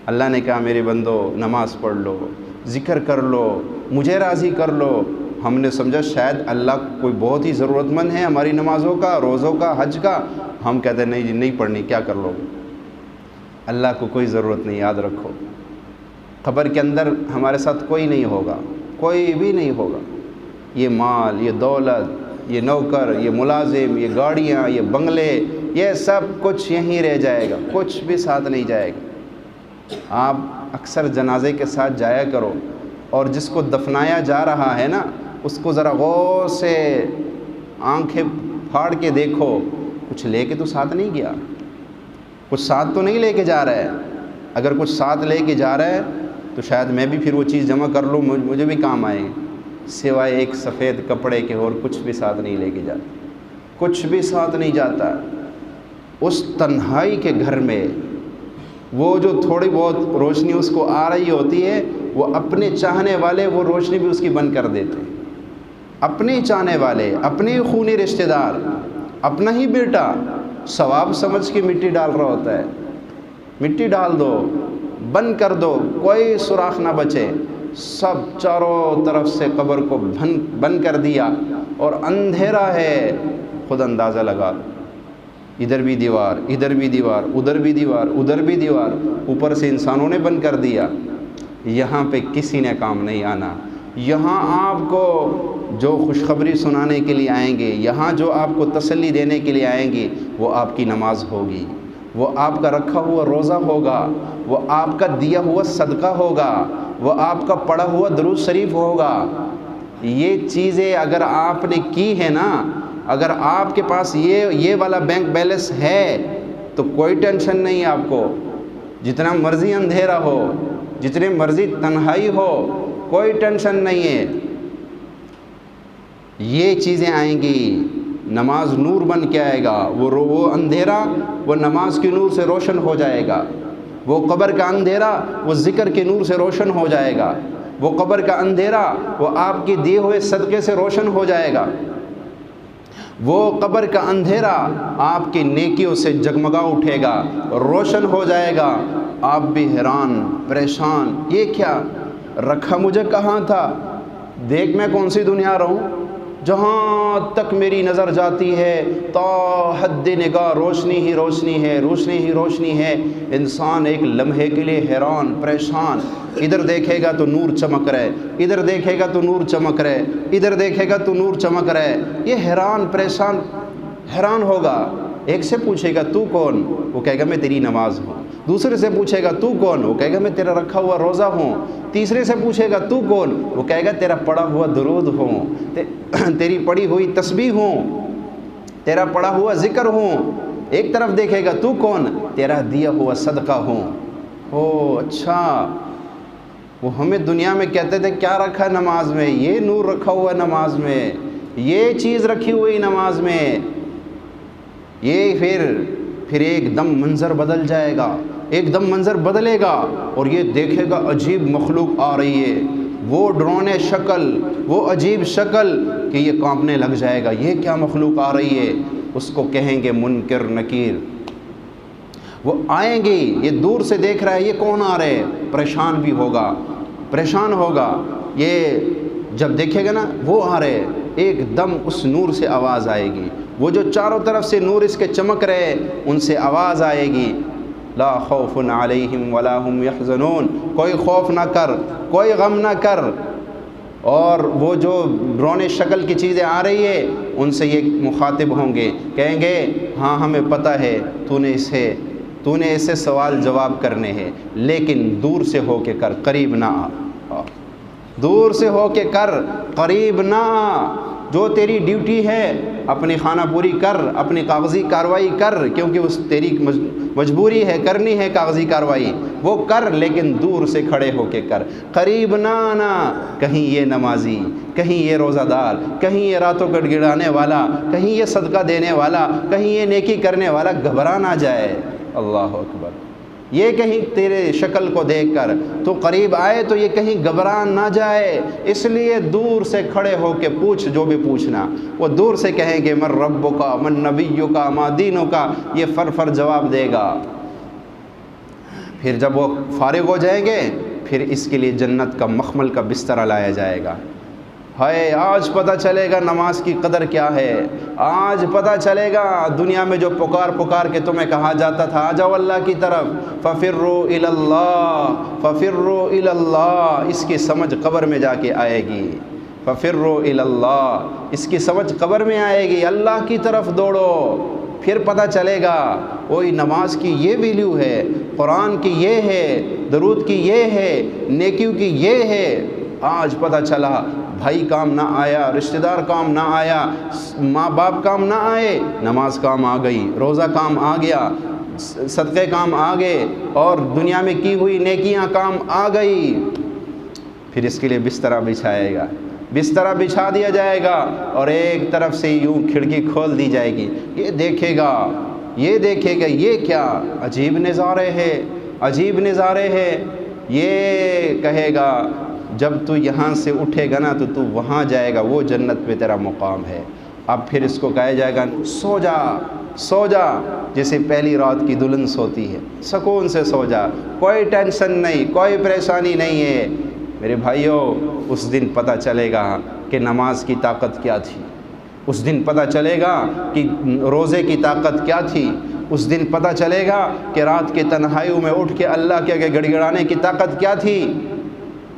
اللہ نے کہا میرے بندو نماز پڑھ لو، ذکر کر لو، مجھے راضی کر لو۔ ہم نے سمجھا شاید اللہ کوئی بہت ہی ضرورت مند ہے ہماری نمازوں کا، روزوں کا، حج کا۔ ہم کہتے ہیں نہیں جی نہیں پڑھنی، کیا کر لو گے؟ اللہ کو کوئی ضرورت نہیں، یاد رکھو۔ قبر کے اندر ہمارے ساتھ کوئی نہیں ہوگا، کوئی بھی نہیں ہوگا۔ یہ مال، یہ دولت، یہ نوکر، یہ ملازم، یہ گاڑیاں، یہ بنگلے، یہ سب کچھ یہیں رہ جائے گا، کچھ بھی ساتھ نہیں جائے گا۔ آپ اکثر جنازے کے ساتھ جایا کرو، اور جس کو دفنایا جا رہا ہے نا اس کو ذرا غور سے آنکھیں پھاڑ کے دیکھو، کچھ لے کے تو ساتھ نہیں گیا، کچھ ساتھ تو نہیں لے کے جا رہا ہے۔ اگر کچھ ساتھ لے کے جا رہا ہے تو شاید میں بھی پھر وہ چیز جمع کر لوں، مجھے بھی کام آئے، سوائے ایک سفید کپڑے کے اور کچھ بھی ساتھ نہیں لے کے جاتا، کچھ بھی ساتھ نہیں جاتا۔ اس تنہائی کے گھر میں وہ جو تھوڑی بہت روشنی اس کو آ رہی ہوتی ہے، وہ اپنے چاہنے والے وہ روشنی بھی اس کی بند کر دیتے ہیں۔ اپنے چاہنے والے، اپنے خونی رشتہ دار، اپنا ہی بیٹا ثواب سمجھ کے مٹی ڈال رہا ہوتا ہے، مٹی ڈال دو، بند کر دو، کوئی سوراخ نہ بچے۔ سب چاروں طرف سے قبر کو بند کر دیا اور اندھیرا ہے، خود اندازہ لگا لو، ادھر بھی دیوار، ادھر بھی دیوار، ادھر بھی دیوار، ادھر بھی دیوار، اوپر سے انسانوں نے بند کر دیا۔ یہاں پہ کسی نے کام نہیں آنا۔ یہاں آپ کو جو خوشخبری سنانے کے لیے آئیں گے، یہاں جو آپ کو تسلی دینے کے لیے آئیں گے، وہ آپ کی نماز ہوگی، وہ آپ کا رکھا ہوا روزہ ہوگا، وہ آپ کا دیا ہوا صدقہ ہوگا، وہ آپ کا پڑھا ہوا درود شریف ہوگا۔ یہ چیزیں اگر آپ نے کی ہے نا، اگر آپ کے پاس یہ والا بینک بیلنس ہے تو کوئی ٹینشن نہیں ہے آپ کو۔ جتنا مرضی اندھیرا ہو، جتنے مرضی تنہائی ہو، کوئی ٹینشن نہیں ہے۔ یہ چیزیں آئیں گی، نماز نور بن کے آئے گا، وہ اندھیرا وہ نماز کے نور سے روشن ہو جائے گا، وہ قبر کا اندھیرا وہ ذکر کے نور سے روشن ہو جائے گا، وہ قبر کا اندھیرا وہ آپ کے دیے ہوئے صدقے سے روشن ہو جائے گا، وہ قبر کا اندھیرا آپ کی نیکیوں سے جگمگا اٹھے گا، روشن ہو جائے گا۔ آپ بھی حیران پریشان، یہ کیا رکھا مجھے کہاں تھا؟ دیکھ میں کون سی دنیا رہوں جہاں تک میری نظر جاتی ہے تا حد نگاہ روشنی ہی روشنی ہے، روشنی ہی روشنی ہے۔ انسان ایک لمحے کے لیے حیران پریشان، ادھر دیکھے گا تو نور چمک رہے، ادھر دیکھے گا تو نور چمک رہے، ادھر دیکھے گا تو نور چمک رہے۔ یہ حیران پریشان حیران ہوگا۔ ایک سے پوچھے گا تو کون؟ وہ کہے گا میں تیری نماز ہوں۔ دوسرے سے پوچھے گا تو کون؟ وہ کہے گا میں تیرا رکھا ہوا روزہ ہوں۔ تیسرے سے پوچھے گا تو کون؟ وہ کہے گا تیرا پڑھا ہوا درود ہوں، تیری پڑھی ہوئی تسبیح ہوں، تیرا پڑھا ہوا ذکر ہوں۔ ایک طرف دیکھے گا تو کون؟ تیرا دیا ہوا صدقہ ہوں۔ او اچھا، وہ ہمیں دنیا میں کہتے تھے کیا رکھا نماز میں؟ یہ نور رکھا ہوا نماز میں، یہ چیز رکھی ہوئی نماز میں۔ یہ پھر ایک دم منظر بدل جائے گا، ایک دم منظر بدلے گا اور یہ دیکھے گا عجیب مخلوق آ رہی ہے، وہ ڈرونے شکل، وہ عجیب شکل کہ یہ کانپنے لگ جائے گا، یہ کیا مخلوق آ رہی ہے؟ اس کو کہیں گے منکر نکیر۔ وہ آئیں گے، یہ دور سے دیکھ رہا ہے یہ کون آ رہے، پریشان بھی ہوگا، پریشان ہوگا۔ یہ جب دیکھے گا نا وہ آ رہے، ایک دم اس نور سے آواز آئے گی، وہ جو چاروں طرف سے نور اس کے چمک رہے ان سے آواز آئے گی، لا خوف علیہم ولا هم یحزنون، کوئی خوف نہ کر، کوئی غم نہ کر۔ اور وہ جو ڈرونے شکل کی چیزیں آ رہی ہے ان سے یہ مخاطب ہوں گے، کہیں گے ہاں ہمیں پتہ ہے تو نے اسے سوال جواب کرنے ہیں، لیکن دور سے ہو کے کر، قریب نہ آ، دور سے ہو کے کر، قریب نہ آ۔ جو تیری ڈیوٹی ہے اپنی خانہ پوری کر، اپنی کاغذی کارروائی کر، کیونکہ اس تیری مجبوری ہے، کرنی ہے کاغذی کارروائی، وہ کر، لیکن دور سے کھڑے ہو کے کر، قریب نہ آنا۔ کہیں یہ نمازی، کہیں یہ روزہ دار، کہیں یہ راتوں گڑ گڑانے والا، کہیں یہ صدقہ دینے والا، کہیں یہ نیکی کرنے والا گھبرا نہ جائے۔ اللہ اکبر۔ یہ کہیں تیرے شکل کو دیکھ کر تو قریب آئے تو یہ کہیں گھبرا نہ جائے، اس لیے دور سے کھڑے ہو کے پوچھ جو بھی پوچھنا۔ وہ دور سے کہیں گے من ربک من نبیک ما دینک، یہ فر جواب دے گا۔ پھر جب وہ فارغ ہو جائیں گے پھر اس کے لیے جنت کا مخمل کا بستر لایا جائے گا۔ ہائے آج پتہ چلے گا نماز کی قدر کیا ہے، آج پتہ چلے گا دنیا میں جو پکار کے تمہیں کہا جاتا تھا آ جاؤ اللہ کی طرف، ففروا الی اللہ ففروا الی اللہ، اس کی سمجھ قبر میں جا کے آئے گی۔ ففروا الی اللہ، اس کی سمجھ قبر میں آئے گی، اللہ کی طرف دوڑو، پھر پتہ چلے گا وہی نماز کی یہ ویلیو ہے، قرآن کی یہ ہے، درود کی یہ ہے، نیکیوں کی یہ ہے۔ آج پتہ چلا بھائی کام نہ آیا، رشتہ دار کام نہ آیا، ماں باپ کام نہ آئے، نماز کام آ گئی، روزہ کام آ گیا، صدقے کام آ گئے، اور دنیا میں کی ہوئی نیکیاں کام آ گئی۔ پھر اس کے لیے بستر بچھائے گا، بستر بچھا دیا جائے گا، اور ایک طرف سے یوں کھڑکی کھول دی جائے گی، یہ دیکھے گا یہ کیا عجیب نظارے ہے، عجیب نظارے ہے۔ یہ کہے گا جب تو یہاں سے اٹھے گا نا تو وہاں جائے گا، وہ جنت پہ تیرا مقام ہے۔ اب پھر اس کو کہا جائے گا سو جا جیسے پہلی رات کی دلہن سوتی ہے، سکون سے سو جا، کوئی ٹینشن نہیں، کوئی پریشانی نہیں ہے۔ میرے بھائیوں، اس دن پتہ چلے گا کہ نماز کی طاقت کیا تھی، اس دن پتہ چلے گا کہ روزے کی طاقت کیا تھی، اس دن پتہ چلے گا کہ رات کے تنہائیوں میں اٹھ کے اللہ کے آگے گڑگڑانے کی طاقت کیا تھی۔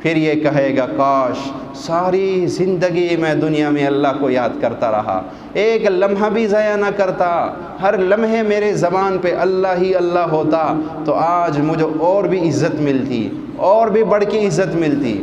پھر یہ کہے گا کاش ساری زندگی میں دنیا میں اللہ کو یاد کرتا رہا، ایک لمحہ بھی ضائع نہ کرتا، ہر لمحے میرے زبان پہ اللہ ہی اللہ ہوتا تو آج مجھے اور بھی عزت ملتی، اور بھی بڑھ کی عزت ملتی۔